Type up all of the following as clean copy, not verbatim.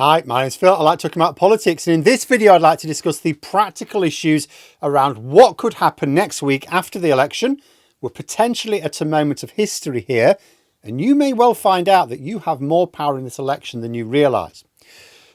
Hi, my name's Phil. I like talking about politics, and in this video I'd like to discuss the practical issues around what could happen next week after the election. We're potentially at a moment of history here, and you may well find out that you have more power in this election than you realise.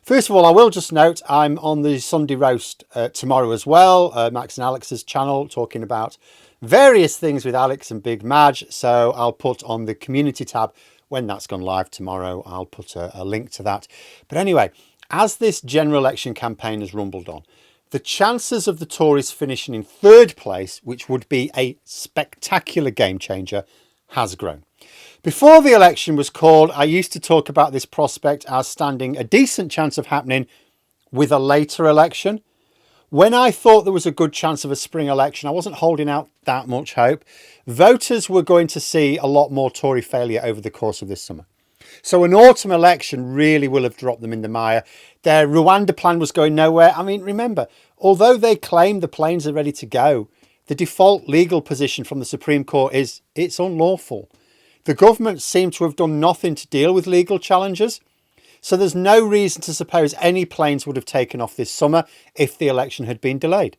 First of all, I will just note I'm on the Sunday roast tomorrow as well, Max and Alex's channel, talking about various things with Alex and Big Madge, so I'll put on the community tab when that's gone live tomorrow. I'll put a link to that. But anyway, as this general election campaign has rumbled on, the chances of the Tories finishing in third place, which would be a spectacular game changer, has grown. Before the election was called, I used to talk about this prospect as standing a decent chance of happening with a later election. When I thought there was a good chance of a spring election, I wasn't holding out that much hope. Voters were going to see a lot more Tory failure over the course of this summer. So an autumn election really will have dropped them in the mire. Their Rwanda plan was going nowhere. I mean, remember, although they claim the planes are ready to go, the default legal position from the Supreme Court is it's unlawful. The government seemed to have done nothing to deal with legal challenges. So there's no reason to suppose any planes would have taken off this summer if the election had been delayed.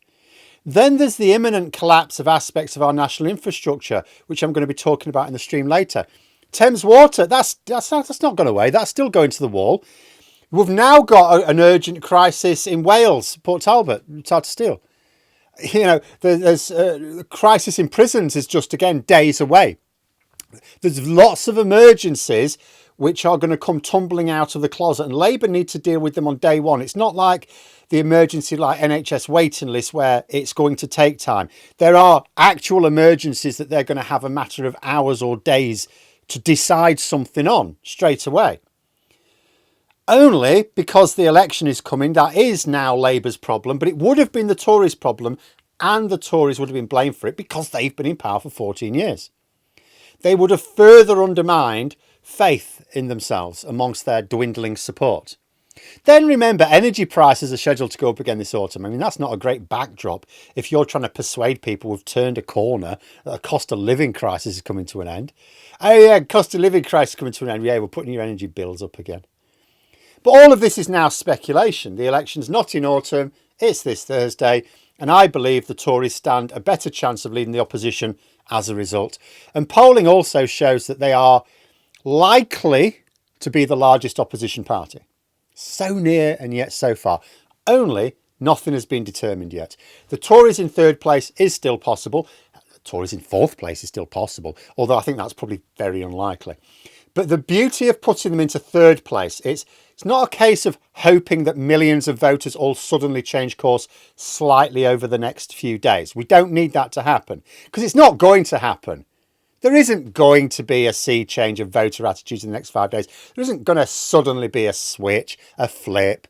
Then there's the imminent collapse of aspects of our national infrastructure, which I'm going to be talking about in the stream later. Thames Water, that's not gone away. That's still going to the wall. We've now got an urgent crisis in Wales, Port Talbot, Tata Steel. You know, there's a crisis in prisons is just, again, days away. There's lots of emergencies which are going to come tumbling out of the closet, and Labour need to deal with them on day one. It's not like the emergency like NHS waiting list where it's going to take time. There are actual emergencies that they're going to have a matter of hours or days to decide something on straight away. Only because the election is coming, that is now Labour's problem, but it would have been the Tories' problem, and the Tories would have been blamed for it because they've been in power for 14 years. They would have further undermined faith in themselves amongst their dwindling support. Then remember, energy prices are scheduled to go up again this autumn. I mean, that's not a great backdrop if you're trying to persuade people we've turned a corner, that a cost of living crisis is coming to an end. Oh yeah, cost of living crisis coming to an end. Yeah, we're putting your energy bills up again. But all of this is now speculation. The election's not in autumn, it's this Thursday, and I believe the Tories stand a better chance of leading the opposition as a result. And polling also shows that they are likely to be the largest opposition party. So near and yet so far. Only nothing has been determined yet. The Tories in third place is still possible. The Tories in fourth place is still possible, although I think that's probably very unlikely. But the beauty of putting them into third place, it's not a case of hoping that millions of voters all suddenly change course slightly over the next few days. We don't need that to happen because it's not going to happen. There isn't going to be a sea change of voter attitudes in the next 5 days. There isn't going to suddenly be a switch, a flip.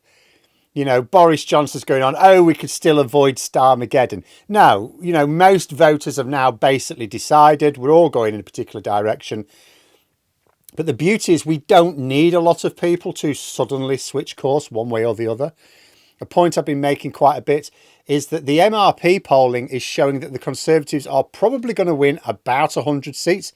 You know, Boris Johnson's going on, oh, we could still avoid Starmageddon. No, you know, most voters have now basically decided we're all going in a particular direction. But the beauty is we don't need a lot of people to suddenly switch course one way or the other. A point I've been making quite a bit is that the MRP polling is showing that the Conservatives are probably going to win about 100 seats,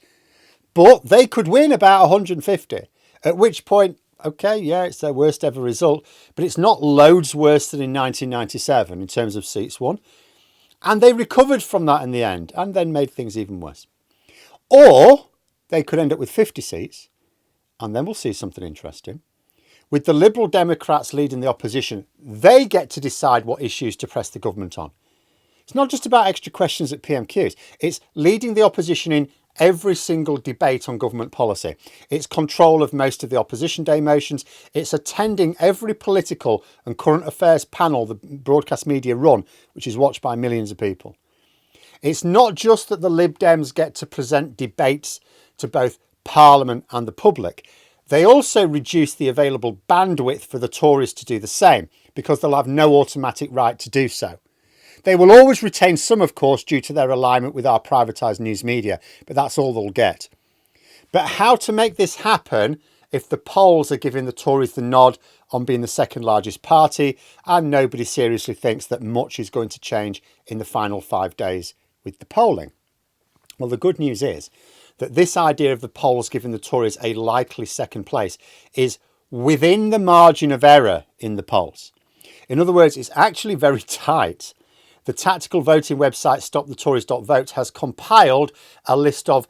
but they could win about 150, at which point, okay, yeah, it's their worst ever result, but it's not loads worse than in 1997 in terms of seats won. And they recovered from that in the end and then made things even worse. Or they could end up with 50 seats, and then we'll see something interesting. With the Liberal Democrats leading the opposition, they get to decide what issues to press the government on. It's not just about extra questions at PMQs. It's leading the opposition in every single debate on government policy. It's control of most of the opposition day motions. It's attending every political and current affairs panel the broadcast media run, which is watched by millions of people. It's not just that the Lib Dems get to present debates to both Parliament and the public. They also reduce the available bandwidth for the Tories to do the same because they'll have no automatic right to do so. They will always retain some, of course, due to their alignment with our privatised news media, but that's all they'll get. But how to make this happen if the polls are giving the Tories the nod on being the second largest party and nobody seriously thinks that much is going to change in the final 5 days with the polling? Well, the good news is that this idea of the polls giving the Tories a likely second place is within the margin of error in the polls. In other words, it's actually very tight. The tactical voting website stopthetories.vote has compiled a list of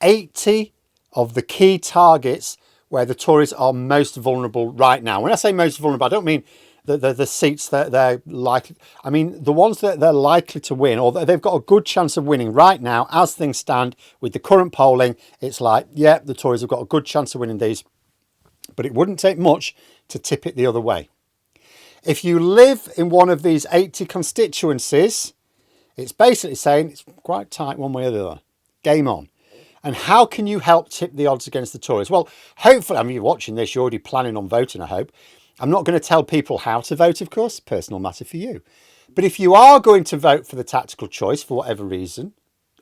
80 of the key targets where the Tories are most vulnerable right now. When I say most vulnerable, I don't mean the seats that they're likely, I mean the ones that they're likely to win, or that they've got a good chance of winning right now. As things stand with the current polling, it's like, yeah, the Tories have got a good chance of winning these, but it wouldn't take much to tip it the other way. If you live in one of these 80 constituencies, it's basically saying it's quite tight one way or the other. Game on. And how can you help tip the odds against the Tories? Well, hopefully, I mean, you're watching this, you're already planning on voting, I hope. I'm not going to tell people how to vote, of course, personal matter for you. But if you are going to vote for the tactical choice for whatever reason,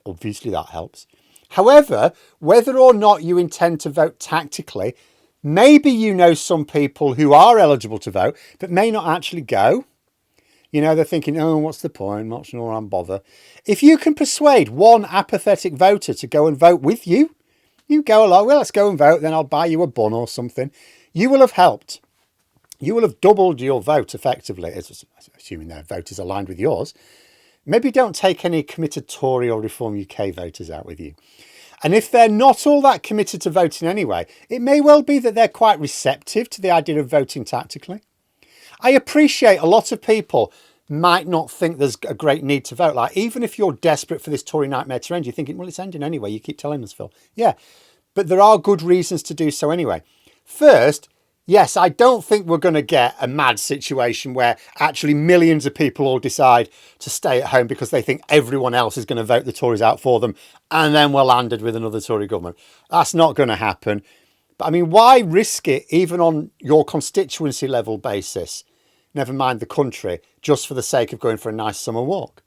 obviously that helps. However, whether or not you intend to vote tactically, maybe you know some people who are eligible to vote, but may not actually go. You know, they're thinking, oh, what's the point? Not sure I'm bother. If you can persuade one apathetic voter to go and vote with you, you go along, well, let's go and vote, then I'll buy you a bun or something. You will have helped. You will have doubled your vote effectively, assuming their vote is aligned with yours. Maybe don't take any committed Tory or Reform UK voters out with you. And if they're not all that committed to voting anyway, it may well be that they're quite receptive to the idea of voting tactically. I appreciate a lot of people might not think there's a great need to vote. Like, even if you're desperate for this Tory nightmare to end, you're thinking, well, it's ending anyway. You keep telling us, Phil. Yeah, but there are good reasons to do so anyway. First, yes, I don't think we're going to get a mad situation where actually millions of people all decide to stay at home because they think everyone else is going to vote the Tories out for them, and then we're landed with another Tory government. That's not going to happen. But I mean, why risk it even on your constituency level basis? Never mind the country, just for the sake of going for a nice summer walk.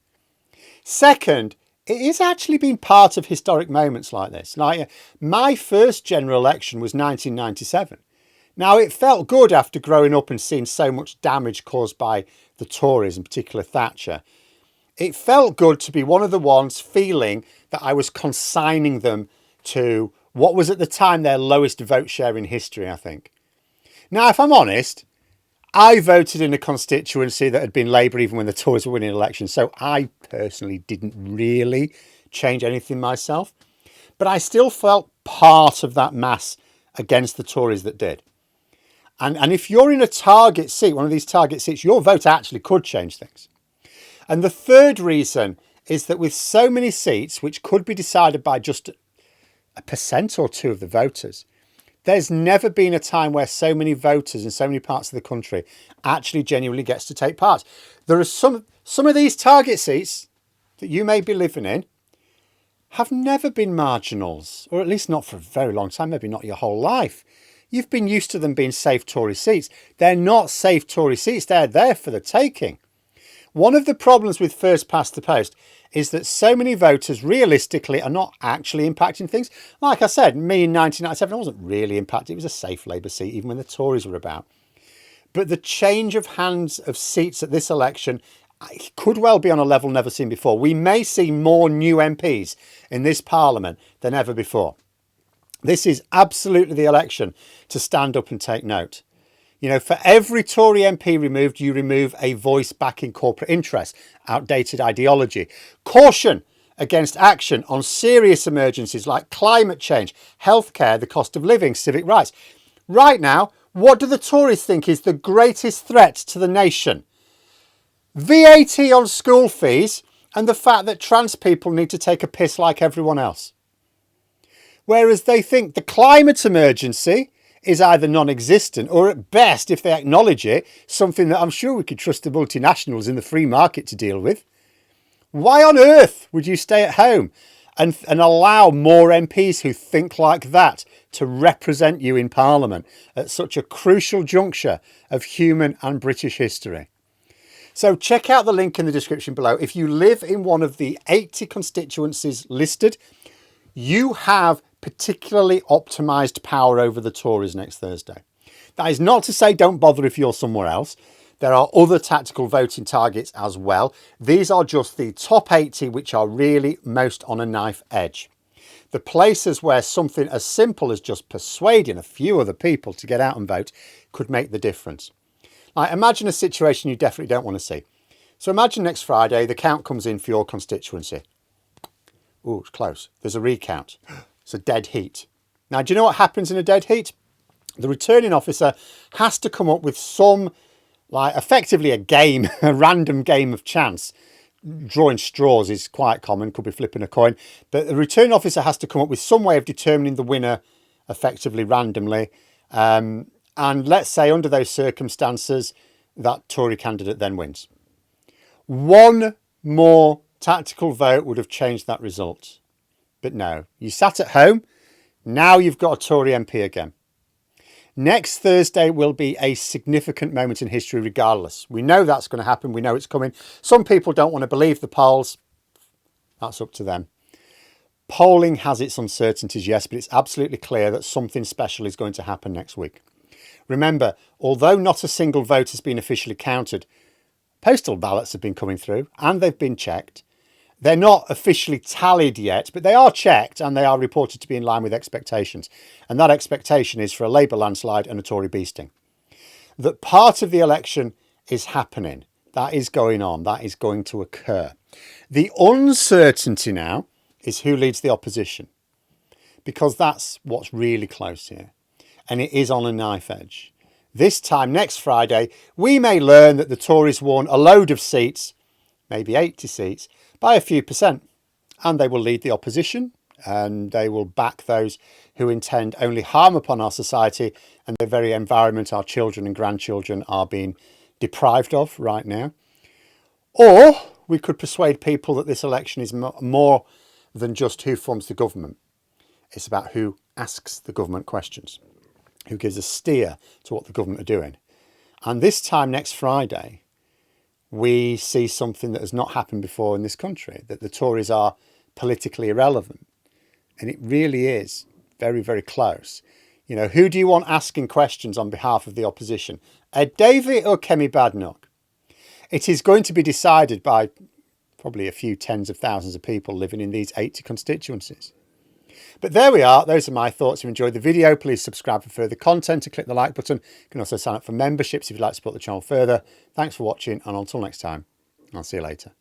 Second, it is actually been part of historic moments like this. Like, my first general election was 1997. Now, it felt good after growing up and seeing so much damage caused by the Tories, in particular Thatcher. It felt good to be one of the ones feeling that I was consigning them to what was at the time their lowest vote share in history, I think. Now, if I'm honest, I voted in a constituency that had been Labour even when the Tories were winning elections, so I personally didn't really change anything myself. But I still felt part of that mass against the Tories that did. And if you're in a target seat, one of these target seats, your vote actually could change things. And the third reason is that with so many seats, which could be decided by just 1% or 2% of the voters, there's never been a time where so many voters in so many parts of the country actually genuinely gets to take part. There are some of these target seats that you may be living in have never been marginals, or at least not for a very long time, maybe not your whole life. You've been used to them being safe Tory seats. They're not safe Tory seats. They're there for the taking. One of the problems with first past the post is that so many voters realistically are not actually impacting things. Like I said, me in 1997, I wasn't really impacted. It was a safe Labour seat, even when the Tories were about. But the change of hands of seats at this election could well be on a level never seen before. We may see more new MPs in this Parliament than ever before. This is absolutely the election to stand up and take note. You know, for every Tory MP removed, you remove a voice backing corporate interests, outdated ideology. Caution against action on serious emergencies like climate change, healthcare, the cost of living, civic rights. Right now, what do the Tories think is the greatest threat to the nation? VAT on school fees and the fact that trans people need to take a piss like everyone else. Whereas they think the climate emergency is either non-existent or at best, if they acknowledge it, something that I'm sure we could trust the multinationals in the free market to deal with. Why on earth would you stay at home and allow more MPs who think like that to represent you in Parliament at such a crucial juncture of human and British history? So check out the link in the description below. If you live in one of the 80 constituencies listed, you have particularly optimised power over the Tories next Thursday. That is not to say don't bother if you're somewhere else. There are other tactical voting targets as well. These are just the top 80 which are really most on a knife edge. The places where something as simple as just persuading a few other people to get out and vote could make the difference. Like, imagine a situation you definitely don't want to see. So imagine next Friday, the count comes in for your constituency. Oh, it's close. There's a recount. It's a dead heat. Now, do you know what happens in a dead heat? The returning officer has to come up with some, like, effectively a game, a random game of chance. Drawing straws is quite common, could be flipping a coin. But the returning officer has to come up with some way of determining the winner effectively randomly. And let's say under those circumstances, that Tory candidate then wins. One more tactical vote would have changed that result. But no, you sat at home. Now you've got a Tory MP again. Next Thursday will be a significant moment in history regardless. We know that's going to happen. We know it's coming. Some people don't want to believe the polls. That's up to them. Polling has its uncertainties, yes, but it's absolutely clear that something special is going to happen next week. Remember, although not a single vote has been officially counted, postal ballots have been coming through and they've been checked. They're not officially tallied yet, but they are checked and they are reported to be in line with expectations. And that expectation is for a Labour landslide and a Tory beasting. That part of the election is happening. That is going on. That is going to occur. The uncertainty now is who leads the opposition, because that's what's really close here. And it is on a knife edge. This time next Friday, we may learn that the Tories won a load of seats, maybe 80 seats, by a few percent, and they will lead the opposition and they will back those who intend only harm upon our society and the very environment our children and grandchildren are being deprived of right now. Or we could persuade people that this election is more than just who forms the government. It's about who asks the government questions, who gives a steer to what the government are doing. And this time next Friday, we see something that has not happened before in this country, that the Tories are politically irrelevant. And it really is very, very close. You know, who do you want asking questions on behalf of the opposition? Ed Davey or Kemi Badenoch? It is going to be decided by probably a few tens of thousands of people living in these 80 constituencies. But there we are. Those are my thoughts. If you enjoyed the video, please subscribe for further content and click the like button. You can also sign up for memberships if you'd like to support the channel further. Thanks for watching, and until next time, I'll see you later.